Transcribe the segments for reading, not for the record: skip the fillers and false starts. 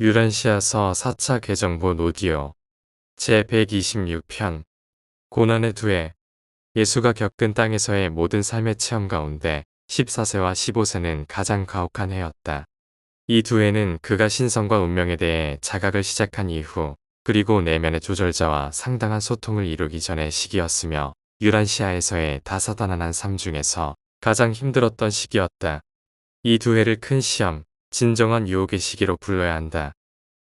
유란시아서 4차 개정본 오디오 제126편 고난의 두해 예수가 겪은 땅에서의 모든 삶의 체험 가운데 14세와 15세는 가장 가혹한 해였다. 이 두 해는 그가 신성과 운명에 대해 자각을 시작한 이후 그리고 내면의 조절자와 상당한 소통을 이루기 전의 시기였으며 유란시아에서의 다사다난한 삶 중에서 가장 힘들었던 시기였다. 이 두 해를 큰 시험, 진정한 유혹의 시기로 불러야 한다.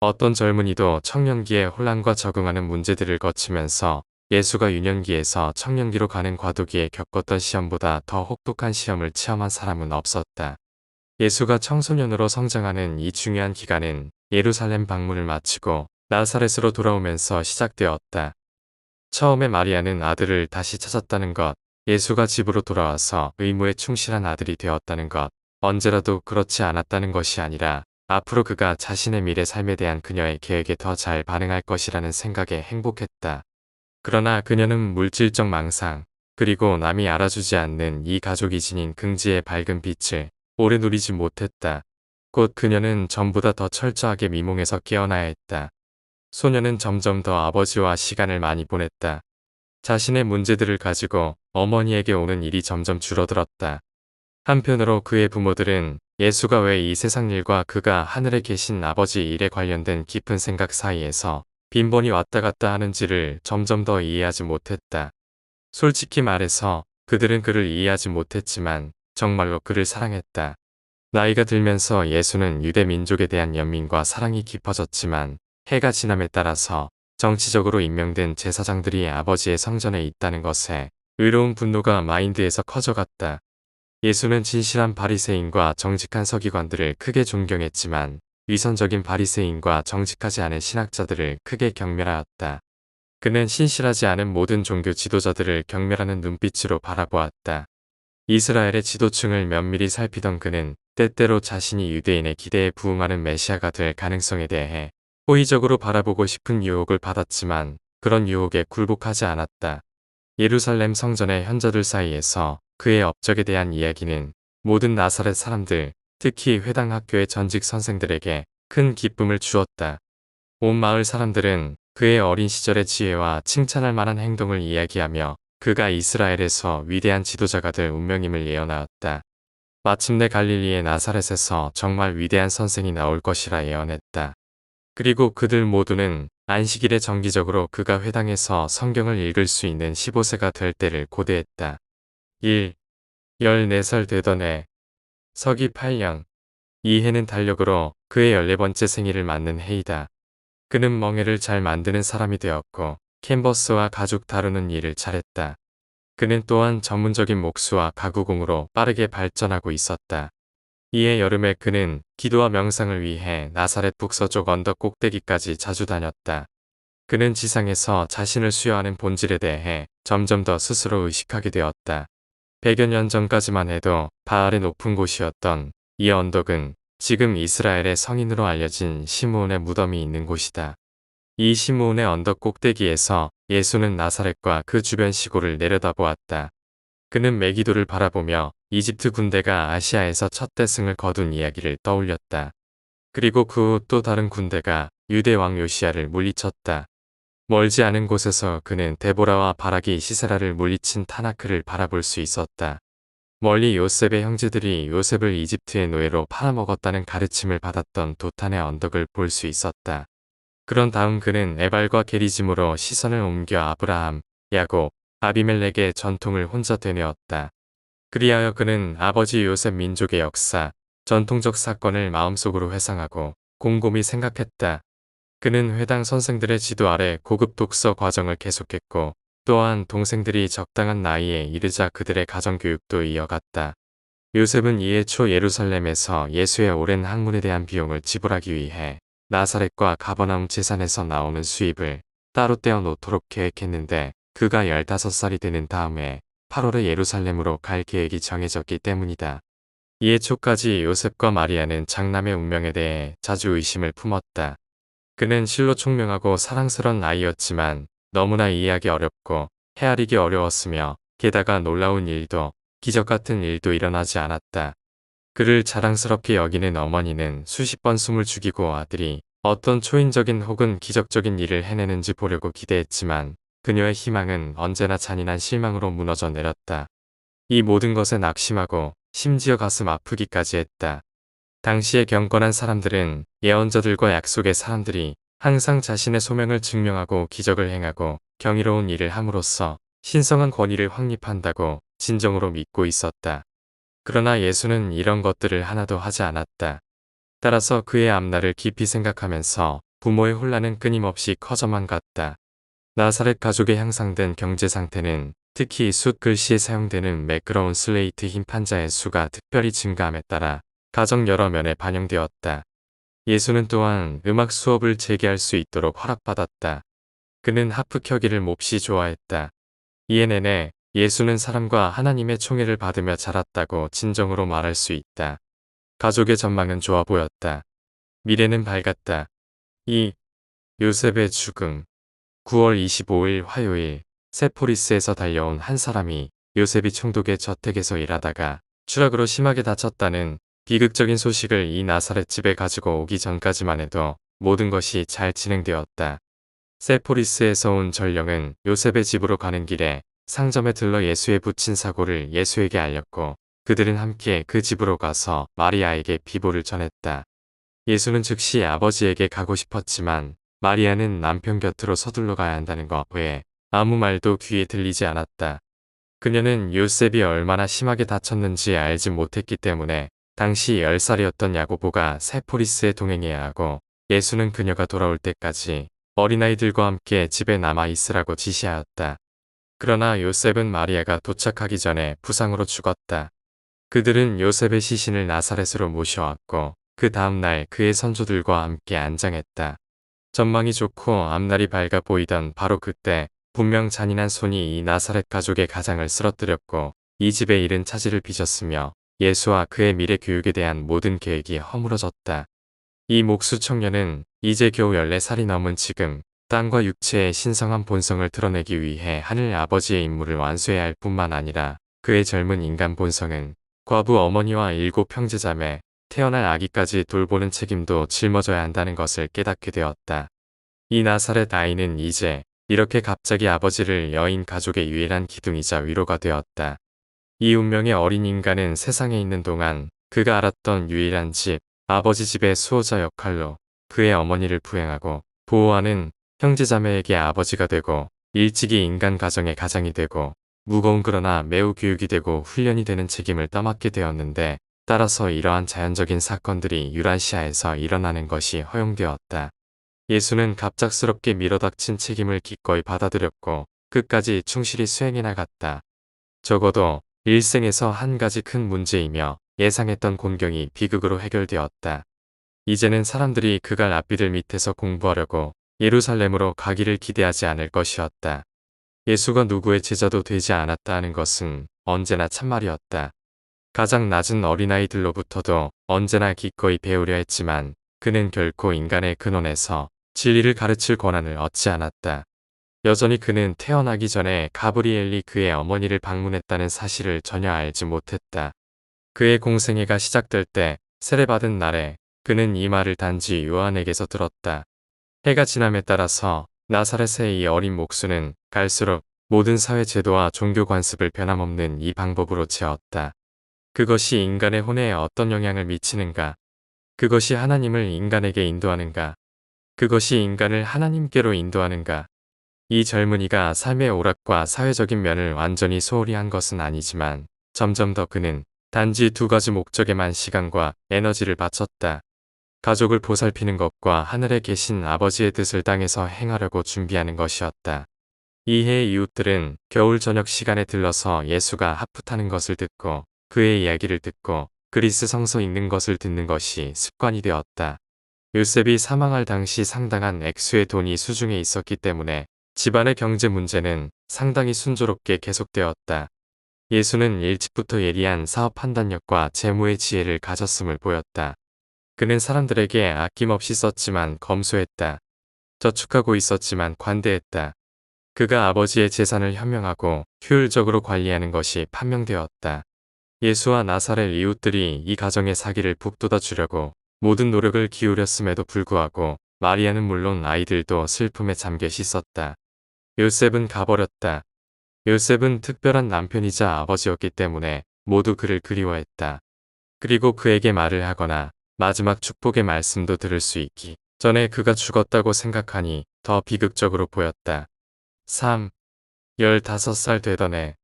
어떤 젊은이도 청년기에 혼란과 적응하는 문제들을 거치면서 예수가 유년기에서 청년기로 가는 과도기에 겪었던 시험보다 더 혹독한 시험을 체험한 사람은 없었다. 예수가 청소년으로 성장하는 이 중요한 기간은 예루살렘 방문을 마치고 나사렛으로 돌아오면서 시작되었다. 처음에 마리아는 아들을 다시 찾았다는 것, 예수가 집으로 돌아와서 의무에 충실한 아들이 되었다는 것, 언제라도 그렇지 않았다는 것이 아니라 앞으로 그가 자신의 미래 삶에 대한 그녀의 계획에 더 잘 반응할 것이라는 생각에 행복했다. 그러나 그녀는 물질적 망상, 그리고 남이 알아주지 않는 이 가족이 지닌 긍지의 밝은 빛을 오래 누리지 못했다. 곧 그녀는 전보다 더 철저하게 미몽에서 깨어나야 했다. 소녀는 점점 더 아버지와 시간을 많이 보냈다. 자신의 문제들을 가지고 어머니에게 오는 일이 점점 줄어들었다. 한편으로 그의 부모들은 예수가 왜 이 세상 일과 그가 하늘에 계신 아버지 일에 관련된 깊은 생각 사이에서 빈번히 왔다 갔다 하는지를 점점 더 이해하지 못했다. 솔직히 말해서 그들은 그를 이해하지 못했지만 정말로 그를 사랑했다. 나이가 들면서 예수는 유대 민족에 대한 연민과 사랑이 깊어졌지만 해가 지남에 따라서 정치적으로 임명된 제사장들이 아버지의 성전에 있다는 것에 의로운 분노가 마인드에서 커져갔다. 예수는 진실한 바리새인과 정직한 서기관들을 크게 존경했지만 위선적인 바리새인과 정직하지 않은 신학자들을 크게 경멸하였다. 그는 신실하지 않은 모든 종교 지도자들을 경멸하는 눈빛으로 바라보았다. 이스라엘의 지도층을 면밀히 살피던 그는 때때로 자신이 유대인의 기대에 부응하는 메시아가 될 가능성에 대해 호의적으로 바라보고 싶은 유혹을 받았지만 그런 유혹에 굴복하지 않았다. 예루살렘 성전의 현자들 사이에서 그의 업적에 대한 이야기는 모든 나사렛 사람들, 특히 회당 학교의 전직 선생들에게 큰 기쁨을 주었다. 온 마을 사람들은 그의 어린 시절의 지혜와 칭찬할 만한 행동을 이야기하며 그가 이스라엘에서 위대한 지도자가 될 운명임을 예언하였다. 마침내 갈릴리의 나사렛에서 정말 위대한 선생이 나올 것이라 예언했다. 그리고 그들 모두는 안식일에 정기적으로 그가 회당에서 성경을 읽을 수 있는 15세가 될 때를 고대했다. 1. 14살 되던 해 서기 8년 이 해는 달력으로 그의 14번째 생일을 맞는 해이다. 그는 멍해를 잘 만드는 사람이 되었고 캔버스와 가죽 다루는 일을 잘했다. 그는 또한 전문적인 목수와 가구공으로 빠르게 발전하고 있었다. 이해 여름에 그는 기도와 명상을 위해 나사렛 북서쪽 언덕 꼭대기까지 자주 다녔다. 그는 지상에서 자신을 수여하는 본질에 대해 점점 더 스스로 의식하게 되었다. 100여 년 전까지만 해도 바알의 높은 곳이었던 이 언덕은 지금 이스라엘의 성인으로 알려진 시므온의 무덤이 있는 곳이다. 이 시므온의 언덕 꼭대기에서 예수는 나사렛과 그 주변 시골을 내려다보았다. 그는 메기도를 바라보며 이집트 군대가 아시아에서 첫 대승을 거둔 이야기를 떠올렸다. 그리고 그 후 또 다른 군대가 유대 왕 요시야를 물리쳤다. 멀지 않은 곳에서 그는 데보라와 바락이 시세라를 물리친 타나크를 바라볼 수 있었다. 멀리 요셉의 형제들이 요셉을 이집트의 노예로 팔아먹었다는 가르침을 받았던 도탄의 언덕을 볼 수 있었다. 그런 다음 그는 에발과 게리짐으로 시선을 옮겨 아브라함, 야곱, 아비멜렉의 전통을 혼자 되뇌었다. 그리하여 그는 아버지 요셉 민족의 역사, 전통적 사건을 마음속으로 회상하고 곰곰이 생각했다. 그는 회당 선생들의 지도 아래 고급 독서 과정을 계속했고 또한 동생들이 적당한 나이에 이르자 그들의 가정교육도 이어갔다. 요셉은 이해 초 예루살렘에서 예수의 오랜 학문에 대한 비용을 지불하기 위해 나사렛과 가버나움 재산에서 나오는 수입을 따로 떼어 놓도록 계획했는데 그가 15살이 되는 다음에 8월에 예루살렘으로 갈 계획이 정해졌기 때문이다. 이해 초까지 요셉과 마리아는 장남의 운명에 대해 자주 의심을 품었다. 그는 실로 총명하고 사랑스러운 아이였지만 너무나 이해하기 어렵고 헤아리기 어려웠으며 게다가 놀라운 일도 기적 같은 일도 일어나지 않았다. 그를 자랑스럽게 여기는 어머니는 수십 번 숨을 죽이고 아들이 어떤 초인적인 혹은 기적적인 일을 해내는지 보려고 기대했지만 그녀의 희망은 언제나 잔인한 실망으로 무너져 내렸다. 이 모든 것에 낙심하고 심지어 가슴 아프기까지 했다. 당시의 경건한 사람들은 예언자들과 약속의 사람들이 항상 자신의 소명을 증명하고 기적을 행하고 경이로운 일을 함으로써 신성한 권위를 확립한다고 진정으로 믿고 있었다. 그러나 예수는 이런 것들을 하나도 하지 않았다. 따라서 그의 앞날을 깊이 생각하면서 부모의 혼란은 끊임없이 커져만 갔다. 나사렛 가족의 향상된 경제 상태는 특히 숫 글씨에 사용되는 매끄러운 슬레이트 흰 판자의 수가 특별히 증가함에 따라 가정 여러 면에 반영되었다. 예수는 또한 음악 수업을 재개할 수 있도록 허락받았다. 그는 하프 켜기를 몹시 좋아했다. 이에 내내 예수는 사람과 하나님의 총애를 받으며 자랐다고 진정으로 말할 수 있다. 가족의 전망은 좋아 보였다. 미래는 밝았다. 2. 요셉의 죽음. 9월 25일 화요일 세포리스에서 달려온 한 사람이 요셉이 총독의 저택에서 일하다가 추락으로 심하게 다쳤다는 비극적인 소식을 이 나사렛 집에 가지고 오기 전까지만 해도 모든 것이 잘 진행되었다. 세포리스에서 온 전령은 요셉의 집으로 가는 길에 상점에 들러 예수의 부친 사고를 예수에게 알렸고 그들은 함께 그 집으로 가서 마리아에게 비보를 전했다. 예수는 즉시 아버지에게 가고 싶었지만 마리아는 남편 곁으로 서둘러 가야 한다는 것 외에 아무 말도 귀에 들리지 않았다. 그녀는 요셉이 얼마나 심하게 다쳤는지 알지 못했기 때문에 당시 10살이었던 야고보가 세포리스에 동행해야 하고 예수는 그녀가 돌아올 때까지 어린아이들과 함께 집에 남아 있으라고 지시하였다. 그러나 요셉은 마리아가 도착하기 전에 부상으로 죽었다. 그들은 요셉의 시신을 나사렛으로 모셔왔고 그 다음날 그의 선조들과 함께 안장했다. 전망이 좋고 앞날이 밝아 보이던 바로 그때 분명 잔인한 손이 이 나사렛 가족의 가장을 쓰러뜨렸고 이 집의 일은 차질을 빚었으며 예수와 그의 미래 교육에 대한 모든 계획이 허물어졌다. 이 목수 청년은 이제 겨우 14살이 넘은 지금 땅과 육체의 신성한 본성을 드러내기 위해 하늘 아버지의 임무를 완수해야 할 뿐만 아니라 그의 젊은 인간 본성은 과부 어머니와 7 형제자매, 태어날 아기까지 돌보는 책임도 짊어져야 한다는 것을 깨닫게 되었다. 이 나사렛 아이는 이제 이렇게 갑자기 아버지를 여인 가족의 유일한 기둥이자 위로가 되었다. 이 운명의 어린 인간은 세상에 있는 동안 그가 알았던 유일한 집, 아버지 집의 수호자 역할로 그의 어머니를 부행하고 보호하는 형제자매에게 아버지가 되고 일찍이 인간 가정의 가장이 되고 무거운 그러나 매우 교육이 되고 훈련이 되는 책임을 떠맡게 되었는데 따라서 이러한 자연적인 사건들이 유라시아에서 일어나는 것이 허용되었다. 예수는 갑작스럽게 밀어닥친 책임을 기꺼이 받아들였고 끝까지 충실히 수행해 나갔다. 적어도 일생에서 한 가지 큰 문제이며 예상했던 곤경이 비극으로 해결되었다. 이제는 사람들이 그갈 앞비들 밑에서 공부하려고 예루살렘으로 가기를 기대하지 않을 것이었다. 예수가 누구의 제자도 되지 않았다는 것은 언제나 참말이었다. 가장 낮은 어린아이들로부터도 언제나 기꺼이 배우려 했지만 그는 결코 인간의 근원에서 진리를 가르칠 권한을 얻지 않았다. 여전히 그는 태어나기 전에 가브리엘이 그의 어머니를 방문했다는 사실을 전혀 알지 못했다. 그의 공생애가 시작될 때 세례받은 날에 그는 이 말을 단지 요한에게서 들었다. 해가 지남에 따라서 나사렛의 이 어린 목수는 갈수록 모든 사회 제도와 종교 관습을 변함없는 이 방법으로 채웠다. 그것이 인간의 혼에 어떤 영향을 미치는가? 그것이 하나님을 인간에게 인도하는가? 그것이 인간을 하나님께로 인도하는가? 이 젊은이가 삶의 오락과 사회적인 면을 완전히 소홀히 한 것은 아니지만 점점 더 그는 단지 2가지 목적에만 시간과 에너지를 바쳤다. 가족을 보살피는 것과 하늘에 계신 아버지의 뜻을 땅에서 행하려고 준비하는 것이었다. 이해의 이웃들은 겨울 저녁 시간에 들러서 예수가 하프 타는 것을 듣고 그의 이야기를 듣고 그리스 성서 읽는 것을 듣는 것이 습관이 되었다. 요셉이 사망할 당시 상당한 액수의 돈이 수중에 있었기 때문에 집안의 경제 문제는 상당히 순조롭게 계속되었다. 예수는 일찍부터 예리한 사업 판단력과 재무의 지혜를 가졌음을 보였다. 그는 사람들에게 아낌없이 썼지만 검소했다. 저축하고 있었지만 관대했다. 그가 아버지의 재산을 현명하고 효율적으로 관리하는 것이 판명되었다. 예수와 나사렛 이웃들이 이 가정의 사기를 북돋아 주려고 모든 노력을 기울였음에도 불구하고 마리아는 물론 아이들도 슬픔에 잠겨 있었다. 요셉은 가버렸다. 요셉은 특별한 남편이자 아버지였기 때문에 모두 그를 그리워했다. 그리고 그에게 말을 하거나 마지막 축복의 말씀도 들을 수 있기 전에 그가 죽었다고 생각하니 더 비극적으로 보였다. 3. 15살 되던 해.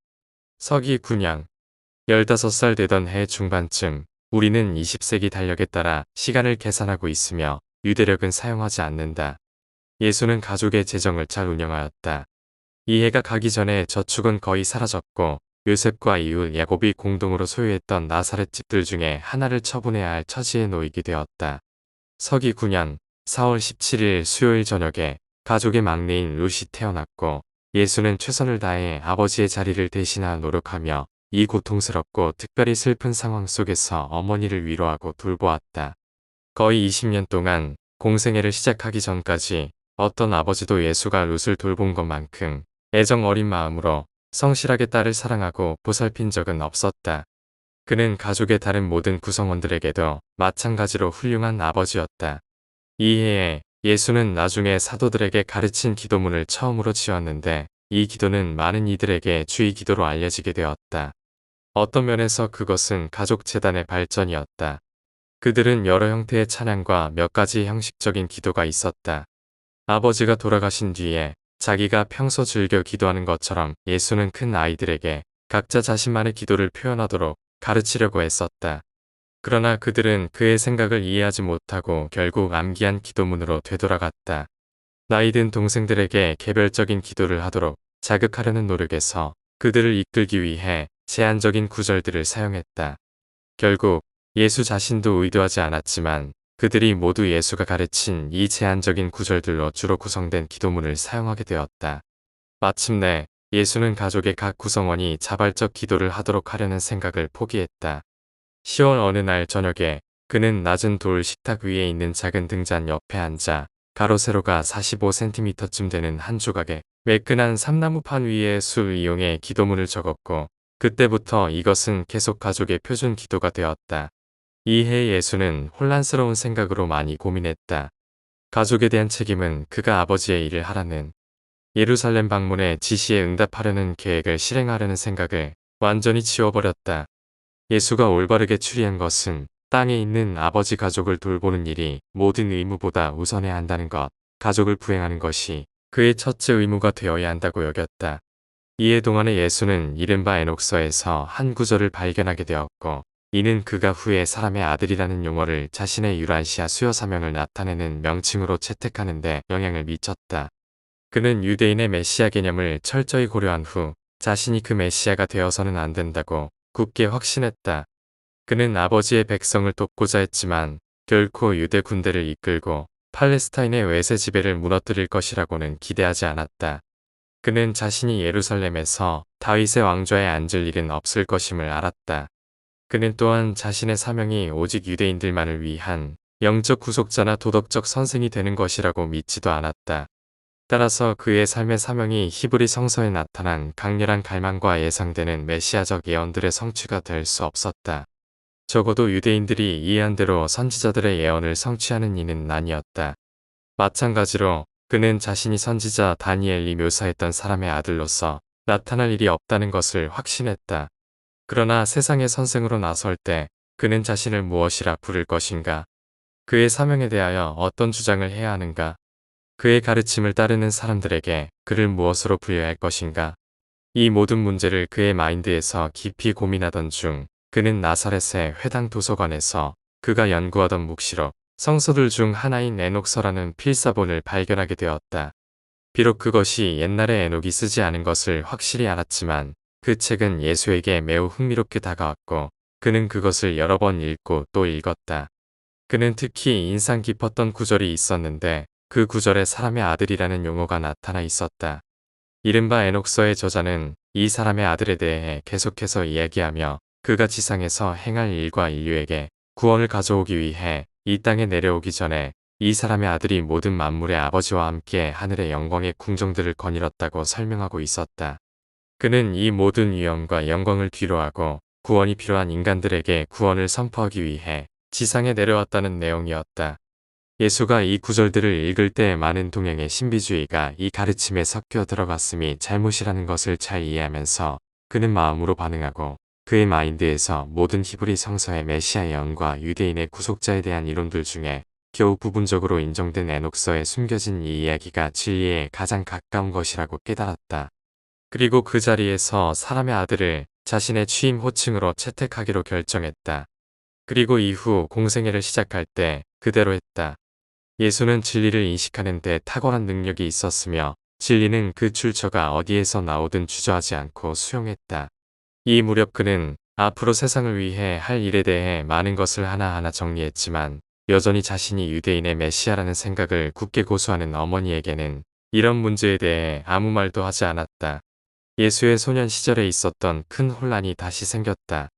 서기 9년. 15살 되던 해 중반쯤 우리는 20세기 달력에 따라 시간을 계산하고 있으며 유대력은 사용하지 않는다. 예수는 가족의 재정을 잘 운영하였다. 이 해가 가기 전에 저축은 거의 사라졌고 요셉과 이웃 야곱이 공동으로 소유했던 나사렛 집들 중에 하나를 처분해야 할 처지에 놓이게 되었다. 서기 9년 4월 17일 수요일 저녁에 가족의 막내인 룻이 태어났고 예수는 최선을 다해 아버지의 자리를 대신하 노력하며 이 고통스럽고 특별히 슬픈 상황 속에서 어머니를 위로하고 돌보았다. 거의 20년 동안 공생애를 시작하기 전까지 어떤 아버지도 예수가 룻을 돌본 것만큼 애정 어린 마음으로 성실하게 딸을 사랑하고 보살핀 적은 없었다. 그는 가족의 다른 모든 구성원들에게도 마찬가지로 훌륭한 아버지였다. 이 해에 예수는 나중에 사도들에게 가르친 기도문을 처음으로 지었는데 이 기도는 많은 이들에게 주의 기도로 알려지게 되었다. 어떤 면에서 그것은 가족 재단의 발전이었다. 그들은 여러 형태의 찬양과 몇 가지 형식적인 기도가 있었다. 아버지가 돌아가신 뒤에 자기가 평소 즐겨 기도하는 것처럼 예수는 큰 아이들에게 각자 자신만의 기도를 표현하도록 가르치려고 했었다. 그러나 그들은 그의 생각을 이해하지 못하고 결국 암기한 기도문으로 되돌아갔다. 나이 든 동생들에게 개별적인 기도를 하도록 자극하려는 노력에서 그들을 이끌기 위해 제한적인 구절들을 사용했다. 결국 예수 자신도 의도하지 않았지만 그들이 모두 예수가 가르친 이 제한적인 구절들로 주로 구성된 기도문을 사용하게 되었다. 마침내 예수는 가족의 각 구성원이 자발적 기도를 하도록 하려는 생각을 포기했다. 10월 어느 날 저녁에 그는 낮은 돌 식탁 위에 있는 작은 등잔 옆에 앉아 가로 세로가 45cm쯤 되는 한 조각의 매끈한 삼나무판 위에 술 이용해 기도문을 적었고 그때부터 이것은 계속 가족의 표준 기도가 되었다. 이 해 예수는 혼란스러운 생각으로 많이 고민했다. 가족에 대한 책임은 그가 아버지의 일을 하라는 예루살렘 방문의 지시에 응답하려는 계획을 실행하려는 생각을 완전히 지워버렸다. 예수가 올바르게 추리한 것은 땅에 있는 아버지 가족을 돌보는 일이 모든 의무보다 우선해야 한다는 것, 가족을 부행하는 것이 그의 첫째 의무가 되어야 한다고 여겼다. 이해 동안에 예수는 이른바 에녹서에서 한 구절을 발견하게 되었고 이는 그가 후에 사람의 아들이라는 용어를 자신의 유란시아 수요 사명을 나타내는 명칭으로 채택하는 데 영향을 미쳤다. 그는 유대인의 메시아 개념을 철저히 고려한 후 자신이 그 메시아가 되어서는 안 된다고 굳게 확신했다. 그는 아버지의 백성을 돕고자 했지만 결코 유대 군대를 이끌고 팔레스타인의 외세 지배를 무너뜨릴 것이라고는 기대하지 않았다. 그는 자신이 예루살렘에서 다윗의 왕좌에 앉을 일은 없을 것임을 알았다. 그는 또한 자신의 사명이 오직 유대인들만을 위한 영적 구속자나 도덕적 선생이 되는 것이라고 믿지도 않았다. 따라서 그의 삶의 사명이 히브리 성서에 나타난 강렬한 갈망과 예상되는 메시아적 예언들의 성취가 될 수 없었다. 적어도 유대인들이 이해한 대로 선지자들의 예언을 성취하는 이는 아니었다. 마찬가지로 그는 자신이 선지자 다니엘이 묘사했던 사람의 아들로서 나타날 일이 없다는 것을 확신했다. 그러나 세상의 선생으로 나설 때 그는 자신을 무엇이라 부를 것인가? 그의 사명에 대하여 어떤 주장을 해야 하는가? 그의 가르침을 따르는 사람들에게 그를 무엇으로 부여할 것인가? 이 모든 문제를 그의 마인드에서 깊이 고민하던 중 그는 나사렛의 회당 도서관에서 그가 연구하던 묵시록 성서들 중 하나인 에녹서라는 필사본을 발견하게 되었다. 비록 그것이 옛날에 에녹이 쓰지 않은 것을 확실히 알았지만 그 책은 예수에게 매우 흥미롭게 다가왔고 그는 그것을 여러 번 읽고 또 읽었다. 그는 특히 인상 깊었던 구절이 있었는데 그 구절에 사람의 아들이라는 용어가 나타나 있었다. 이른바 에녹서의 저자는 이 사람의 아들에 대해 계속해서 이야기하며 그가 지상에서 행할 일과 인류에게 구원을 가져오기 위해 이 땅에 내려오기 전에 이 사람의 아들이 모든 만물의 아버지와 함께 하늘의 영광의 궁정들을 거닐었다고 설명하고 있었다. 그는 이 모든 위엄과 영광을 뒤로하고 구원이 필요한 인간들에게 구원을 선포하기 위해 지상에 내려왔다는 내용이었다. 예수가 이 구절들을 읽을 때 많은 동양의 신비주의가 이 가르침에 섞여 들어갔음이 잘못이라는 것을 잘 이해하면서 그는 마음으로 반응하고 그의 마인드에서 모든 히브리 성서의 메시아 예언과 유대인의 구속자에 대한 이론들 중에 겨우 부분적으로 인정된 에녹서에 숨겨진 이 이야기가 진리에 가장 가까운 것이라고 깨달았다. 그리고 그 자리에서 사람의 아들을 자신의 취임 호칭으로 채택하기로 결정했다. 그리고 이후 공생애를 시작할 때 그대로 했다. 예수는 진리를 인식하는 데 탁월한 능력이 있었으며 진리는 그 출처가 어디에서 나오든 주저하지 않고 수용했다. 이 무렵 그는 앞으로 세상을 위해 할 일에 대해 많은 것을 하나하나 정리했지만 여전히 자신이 유대인의 메시아라는 생각을 굳게 고수하는 어머니에게는 이런 문제에 대해 아무 말도 하지 않았다. 예수의 소년 시절에 있었던 큰 혼란이 다시 생겼다.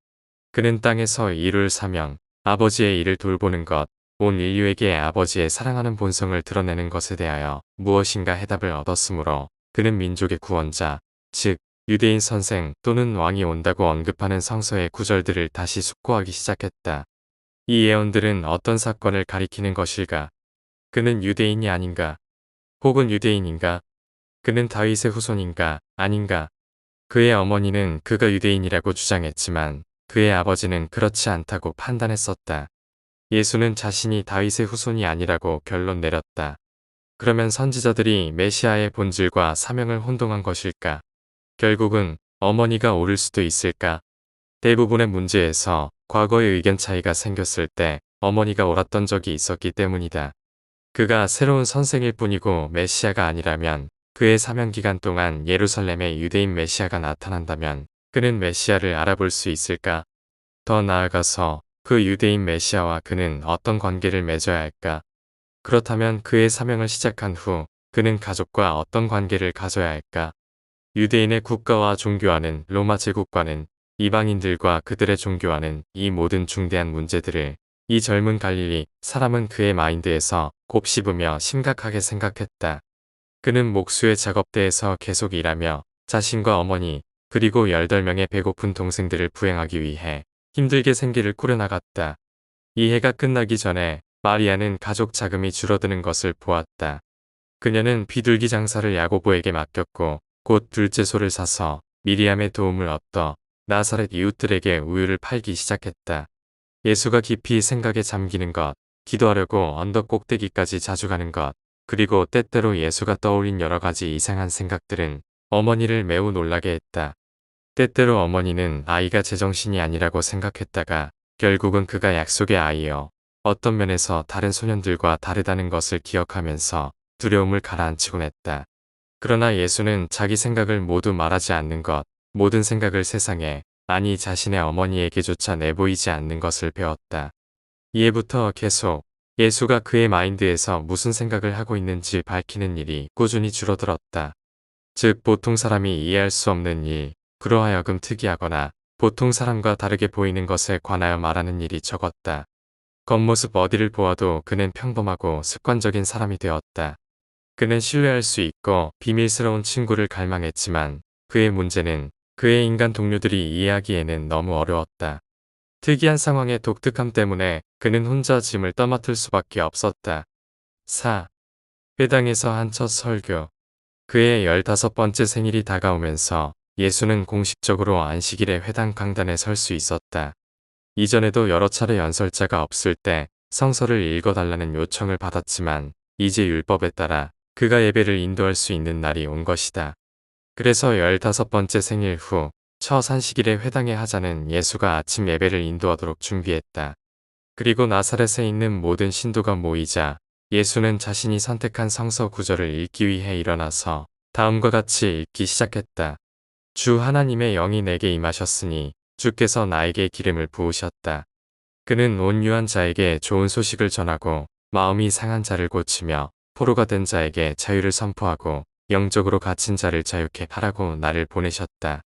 그는 땅에서 이룰 사명, 아버지의 일을 돌보는 것, 온 인류에게 아버지의 사랑하는 본성을 드러내는 것에 대하여 무엇인가 해답을 얻었으므로 그는 민족의 구원자, 즉 유대인 선생 또는 왕이 온다고 언급하는 성서의 구절들을 다시 숙고하기 시작했다. 이 예언들은 어떤 사건을 가리키는 것일까? 그는 유대인이 아닌가? 혹은 유대인인가? 그는 다윗의 후손인가? 아닌가? 그의 어머니는 그가 유대인이라고 주장했지만 그의 아버지는 그렇지 않다고 판단했었다. 예수는 자신이 다윗의 후손이 아니라고 결론 내렸다. 그러면 선지자들이 메시아의 본질과 사명을 혼동한 것일까? 결국은 어머니가 옳을 수도 있을까? 대부분의 문제에서 과거의 의견 차이가 생겼을 때 어머니가 옳았던 적이 있었기 때문이다. 그가 새로운 선생일 뿐이고 메시아가 아니라면 그의 사명 기간 동안 예루살렘에 유대인 메시아가 나타난다면 그는 메시아를 알아볼 수 있을까? 더 나아가서 그 유대인 메시아와 그는 어떤 관계를 맺어야 할까? 그렇다면 그의 사명을 시작한 후 그는 가족과 어떤 관계를 가져야 할까? 유대인의 국가와 종교와는 로마 제국과는 이방인들과 그들의 종교와는 이 모든 중대한 문제들을 이 젊은 갈릴리 사람은 그의 마인드에서 곱씹으며 심각하게 생각했다. 그는 목수의 작업대에서 계속 일하며 자신과 어머니 그리고 18명의 배고픈 동생들을 부행하기 위해 힘들게 생계를 꾸려나갔다. 이 해가 끝나기 전에 마리아는 가족 자금이 줄어드는 것을 보았다. 그녀는 비둘기 장사를 야고보에게 맡겼고 곧 둘째 소를 사서 미리암의 도움을 얻어 나사렛 이웃들에게 우유를 팔기 시작했다. 예수가 깊이 생각에 잠기는 것, 기도하려고 언덕 꼭대기까지 자주 가는 것, 그리고 때때로 예수가 떠올린 여러 가지 이상한 생각들은 어머니를 매우 놀라게 했다. 때때로 어머니는 아이가 제정신이 아니라고 생각했다가 결국은 그가 약속의 아이여 어떤 면에서 다른 소년들과 다르다는 것을 기억하면서 두려움을 가라앉히곤 했다. 그러나 예수는 자기 생각을 모두 말하지 않는 것, 모든 생각을 세상에, 아니 자신의 어머니에게조차 내보이지 않는 것을 배웠다. 이해부터 계속 예수가 그의 마인드에서 무슨 생각을 하고 있는지 밝히는 일이 꾸준히 줄어들었다. 즉 보통 사람이 이해할 수 없는 일, 그로 하여금 특이하거나 보통 사람과 다르게 보이는 것에 관하여 말하는 일이 적었다. 겉모습 어디를 보아도 그는 평범하고 습관적인 사람이 되었다. 그는 신뢰할 수 있고 비밀스러운 친구를 갈망했지만 그의 문제는 그의 인간 동료들이 이해하기에는 너무 어려웠다. 특이한 상황의 독특함 때문에 그는 혼자 짐을 떠맡을 수밖에 없었다. 4. 회당에서 한 첫 설교. 그의 15번째 생일이 다가오면서 예수는 공식적으로 안식일에 회당 강단에 설 수 있었다. 이전에도 여러 차례 연설자가 없을 때 성서를 읽어달라는 요청을 받았지만 이제 율법에 따라 그가 예배를 인도할 수 있는 날이 온 것이다. 그래서 15번째 생일 후 첫 안식일에 회당에 하자는 예수가 아침 예배를 인도하도록 준비했다. 그리고 나사렛에 있는 모든 신도가 모이자 예수는 자신이 선택한 성서 구절을 읽기 위해 일어나서 다음과 같이 읽기 시작했다. 주 하나님의 영이 내게 임하셨으니 주께서 나에게 기름을 부으셨다. 그는 온유한 자에게 좋은 소식을 전하고 마음이 상한 자를 고치며 포로가 된 자에게 자유를 선포하고 영적으로 갇힌 자를 자유케 하라고 나를 보내셨다.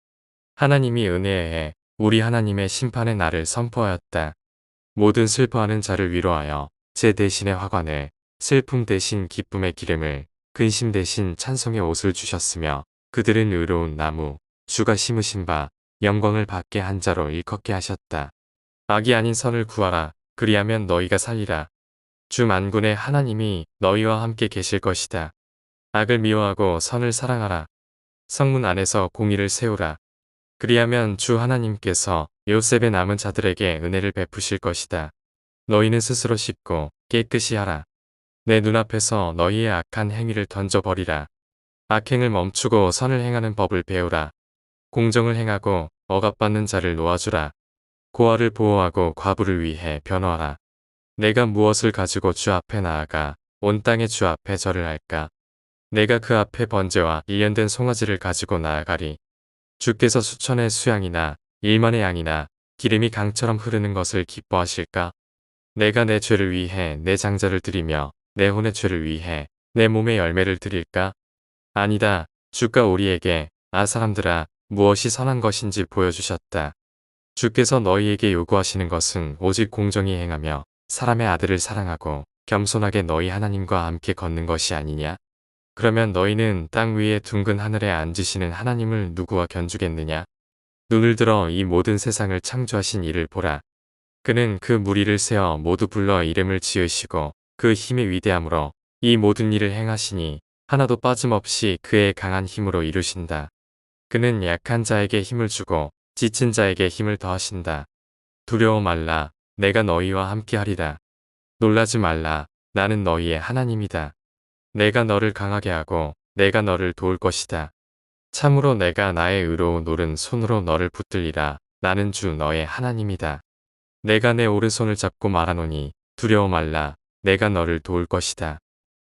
하나님이 은혜에 우리 하나님의 심판의 날을 선포하였다. 모든 슬퍼하는 자를 위로하여 제 대신의 화관을, 슬픔 대신 기쁨의 기름을, 근심 대신 찬송의 옷을 주셨으며 그들은 의로운 나무, 주가 심으신 바 영광을 받게 한 자로 일컫게 하셨다. 악이 아닌 선을 구하라. 그리하면 너희가 살리라. 주 만군의 하나님이 너희와 함께 계실 것이다. 악을 미워하고 선을 사랑하라. 성문 안에서 공의를 세우라. 그리하면 주 하나님께서 요셉의 남은 자들에게 은혜를 베푸실 것이다. 너희는 스스로 씻고 깨끗이 하라. 내 눈앞에서 너희의 악한 행위를 던져버리라. 악행을 멈추고 선을 행하는 법을 배우라. 공정을 행하고 억압받는 자를 놓아주라. 고아를 보호하고 과부를 위해 변호하라. 내가 무엇을 가지고 주 앞에 나아가 온 땅의 주 앞에 절을 할까? 내가 그 앞에 번제와 일련된 송아지를 가지고 나아가리. 주께서 수천의 수양이나 1만의 양이나 기름이 강처럼 흐르는 것을 기뻐하실까? 내가 내 죄를 위해 내 장자를 드리며 내 혼의 죄를 위해 내 몸의 열매를 드릴까? 아니다. 주가 우리에게 사람들아 무엇이 선한 것인지 보여주셨다. 주께서 너희에게 요구하시는 것은 오직 공정히 행하며 사람의 아들을 사랑하고 겸손하게 너희 하나님과 함께 걷는 것이 아니냐? 그러면 너희는 땅 위에 둥근 하늘에 앉으시는 하나님을 누구와 견주겠느냐? 눈을 들어 이 모든 세상을 창조하신 이를 보라. 그는 그 무리를 세어 모두 불러 이름을 지으시고 그 힘의 위대함으로 이 모든 일을 행하시니 하나도 빠짐없이 그의 강한 힘으로 이루신다. 그는 약한 자에게 힘을 주고 지친 자에게 힘을 더하신다. 두려워 말라. 내가 너희와 함께하리라. 놀라지 말라. 나는 너희의 하나님이다. 내가 너를 강하게 하고 내가 너를 도울 것이다. 참으로 내가 나의 의로운 오른손으로 너를 붙들리라. 나는 주 너의 하나님이다. 내가 내 오른손을 잡고 말하노니 두려워 말라. 내가 너를 도울 것이다.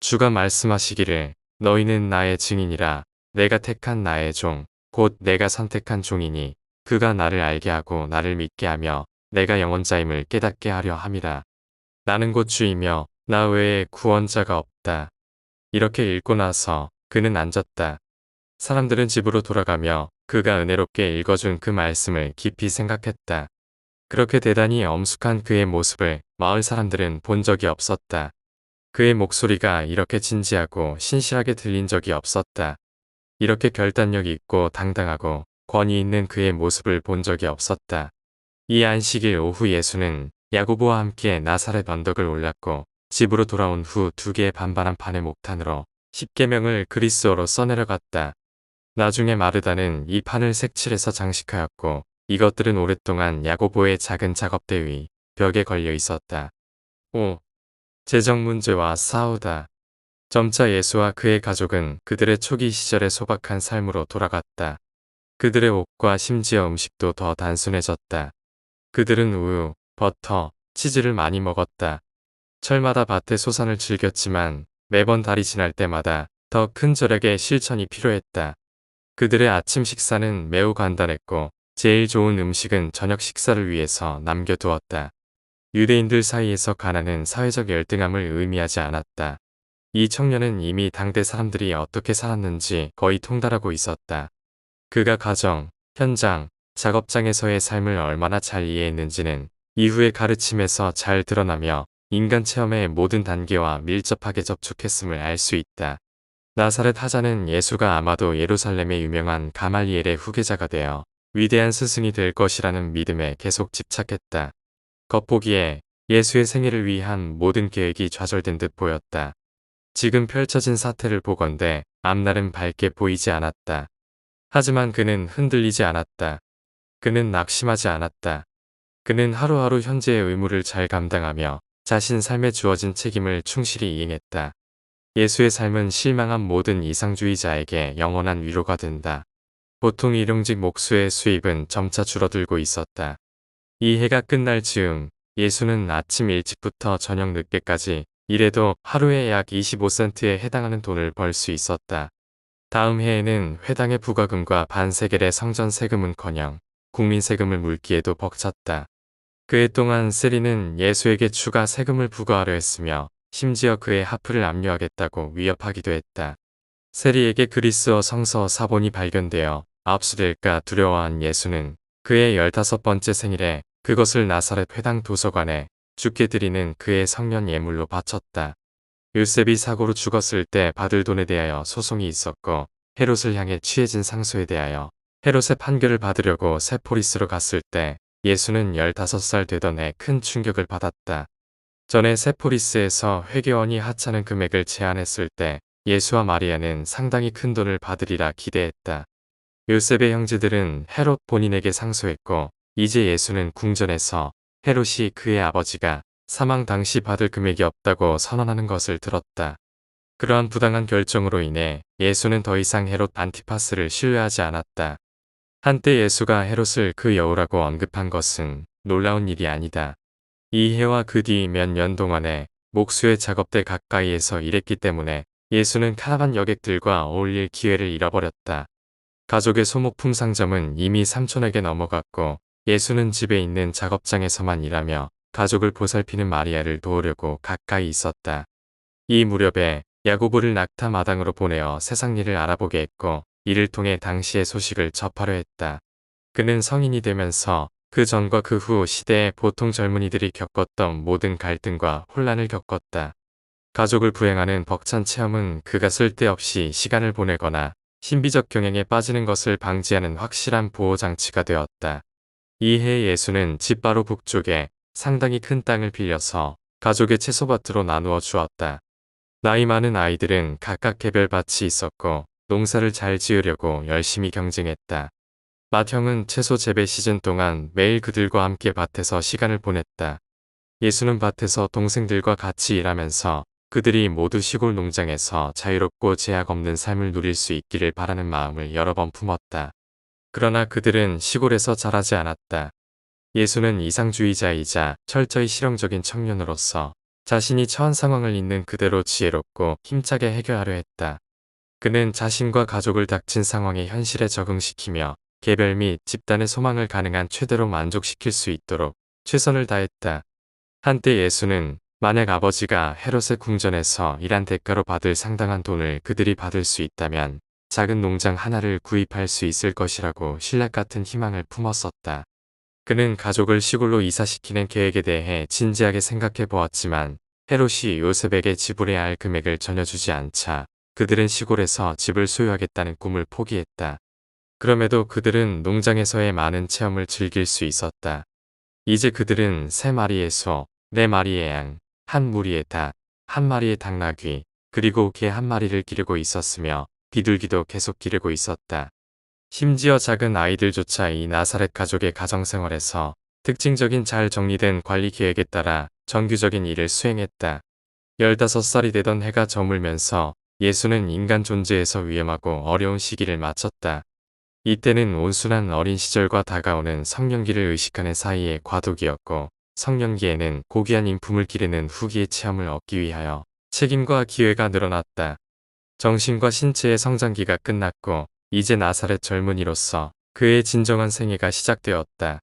주가 말씀하시기를 너희는 나의 증인이라. 내가 택한 나의 종 곧 내가 선택한 종이니 그가 나를 알게 하고 나를 믿게 하며 내가 영원자임을 깨닫게 하려 함이라. 나는 곧 주이며 나 외에 구원자가 없다. 이렇게 읽고 나서 그는 앉았다. 사람들은 집으로 돌아가며 그가 은혜롭게 읽어준 그 말씀을 깊이 생각했다. 그렇게 대단히 엄숙한 그의 모습을 마을 사람들은 본 적이 없었다. 그의 목소리가 이렇게 진지하고 신실하게 들린 적이 없었다. 이렇게 결단력 있고 당당하고 권위 있는 그의 모습을 본 적이 없었다. 이 안식일 오후 예수는 야고보와 함께 나사렛 언덕을 올랐고 집으로 돌아온 후 2개의 반반한 판의 목탄으로 십계명을 그리스어로 써내려갔다. 나중에 마르다는 이 판을 색칠해서 장식하였고 이것들은 오랫동안 야고보의 작은 작업대 위 벽에 걸려 있었다. 5. 재정 문제와 싸우다. 점차 예수와 그의 가족은 그들의 초기 시절의 소박한 삶으로 돌아갔다. 그들의 옷과 심지어 음식도 더 단순해졌다. 그들은 우유, 버터, 치즈를 많이 먹었다. 철마다 밭의 소산을 즐겼지만 매번 달이 지날 때마다 더 큰 절약의 실천이 필요했다. 그들의 아침 식사는 매우 간단했고 제일 좋은 음식은 저녁 식사를 위해서 남겨두었다. 유대인들 사이에서 가난은 사회적 열등함을 의미하지 않았다. 이 청년은 이미 당대 사람들이 어떻게 살았는지 거의 통달하고 있었다. 그가 가정, 현장, 작업장에서의 삶을 얼마나 잘 이해했는지는 이후의 가르침에서 잘 드러나며 인간 체험의 모든 단계와 밀접하게 접촉했음을 알 수 있다. 나사렛 하자는 예수가 아마도 예루살렘의 유명한 가말리엘의 후계자가 되어 위대한 스승이 될 것이라는 믿음에 계속 집착했다. 겉보기에 예수의 생애를 위한 모든 계획이 좌절된 듯 보였다. 지금 펼쳐진 사태를 보건대 앞날은 밝게 보이지 않았다. 하지만 그는 흔들리지 않았다. 그는 낙심하지 않았다. 그는 하루하루 현재의 의무를 잘 감당하며 자신 삶에 주어진 책임을 충실히 이행했다. 예수의 삶은 실망한 모든 이상주의자에게 영원한 위로가 된다. 보통 일용직 목수의 수입은 점차 줄어들고 있었다. 이 해가 끝날 즈음 예수는 아침 일찍부터 저녁 늦게까지 일해도 하루에 약 25센트에 해당하는 돈을 벌 수 있었다. 다음 해에는 회당의 부과금과 반세겔의 성전 세금은커녕 국민 세금을 물기에도 벅찼다. 그 해 동안 세리는 예수에게 추가 세금을 부과하려 했으며 심지어 그의 하프를 압류하겠다고 위협하기도 했다. 세리에게 그리스어 성서 사본이 발견되어 압수될까 두려워한 예수는 그의 15번째 생일에 그것을 나사렛 회당 도서관에 주께 드리는 그의 성년 예물로 바쳤다. 요셉이 사고로 죽었을 때 받을 돈에 대하여 소송이 있었고 헤롯을 향해 취해진 상소에 대하여 헤롯의 판결을 받으려고 세포리스로 갔을 때 예수는 15살 되던 해 큰 충격을 받았다. 전에 세포리스에서 회계원이 하찮은 금액을 제안했을 때 예수와 마리아는 상당히 큰 돈을 받으리라 기대했다. 요셉의 형제들은 헤롯 본인에게 상소했고 이제 예수는 궁전에서 헤롯이 그의 아버지가 사망 당시 받을 금액이 없다고 선언하는 것을 들었다. 그러한 부당한 결정으로 인해 예수는 더 이상 헤롯 안티파스를 신뢰하지 않았다. 한때 예수가 헤롯을 그 여우라고 언급한 것은 놀라운 일이 아니다. 이 해와 그 뒤 몇 년 동안에 목수의 작업대 가까이에서 일했기 때문에 예수는 카라반 여객들과 어울릴 기회를 잃어버렸다. 가족의 소모품 상점은 이미 삼촌에게 넘어갔고 예수는 집에 있는 작업장에서만 일하며 가족을 보살피는 마리아를 도우려고 가까이 있었다. 이 무렵에 야고보를 낙타 마당으로 보내어 세상 일을 알아보게 했고 이를 통해 당시의 소식을 접하려 했다. 그는 성인이 되면서 그 전과 그 후 시대에 보통 젊은이들이 겪었던 모든 갈등과 혼란을 겪었다. 가족을 부행하는 벅찬 체험은 그가 쓸데없이 시간을 보내거나 신비적 경향에 빠지는 것을 방지하는 확실한 보호장치가 되었다. 이해 예수는 집 바로 북쪽에 상당히 큰 땅을 빌려서 가족의 채소밭으로 나누어 주었다. 나이 많은 아이들은 각각 개별 밭이 있었고 농사를 잘 지으려고 열심히 경쟁했다. 맏형은 채소 재배 시즌 동안 매일 그들과 함께 밭에서 시간을 보냈다. 예수는 밭에서 동생들과 같이 일하면서 그들이 모두 시골 농장에서 자유롭고 제약 없는 삶을 누릴 수 있기를 바라는 마음을 여러 번 품었다. 그러나 그들은 시골에서 자라지 않았다. 예수는 이상주의자이자 철저히 실용적인 청년으로서 자신이 처한 상황을 있는 그대로 지혜롭고 힘차게 해결하려 했다. 그는 자신과 가족을 닥친 상황의 현실에 적응시키며 개별 및 집단의 소망을 가능한 최대로 만족시킬 수 있도록 최선을 다했다. 한때 예수는 만약 아버지가 헤롯의 궁전에서 일한 대가로 받을 상당한 돈을 그들이 받을 수 있다면 작은 농장 하나를 구입할 수 있을 것이라고 신락 같은 희망을 품었었다. 그는 가족을 시골로 이사시키는 계획에 대해 진지하게 생각해 보았지만 헤롯이 요셉에게 지불해야 할 금액을 전혀 주지 않자 그들은 시골에서 집을 소유하겠다는 꿈을 포기했다. 그럼에도 그들은 농장에서의 많은 체험을 즐길 수 있었다. 이제 그들은 3마리의 소, 4마리의 양, 1무리의 닭, 1마리의 당나귀, 그리고 개 1마리를 기르고 있었으며 비둘기도 계속 기르고 있었다. 심지어 작은 아이들조차 이 나사렛 가족의 가정생활에서 특징적인 잘 정리된 관리 계획에 따라 정규적인 일을 수행했다. 15살이 되던 해가 저물면서 예수는 인간 존재에서 위험하고 어려운 시기를 마쳤다. 이때는 온순한 어린 시절과 다가오는 성년기를 의식하는 사이의 과도기였고 성년기에는 고귀한 인품을 기르는 후기의 체험을 얻기 위하여 책임과 기회가 늘어났다. 정신과 신체의 성장기가 끝났고 이제 나사렛 젊은이로서 그의 진정한 생애가 시작되었다.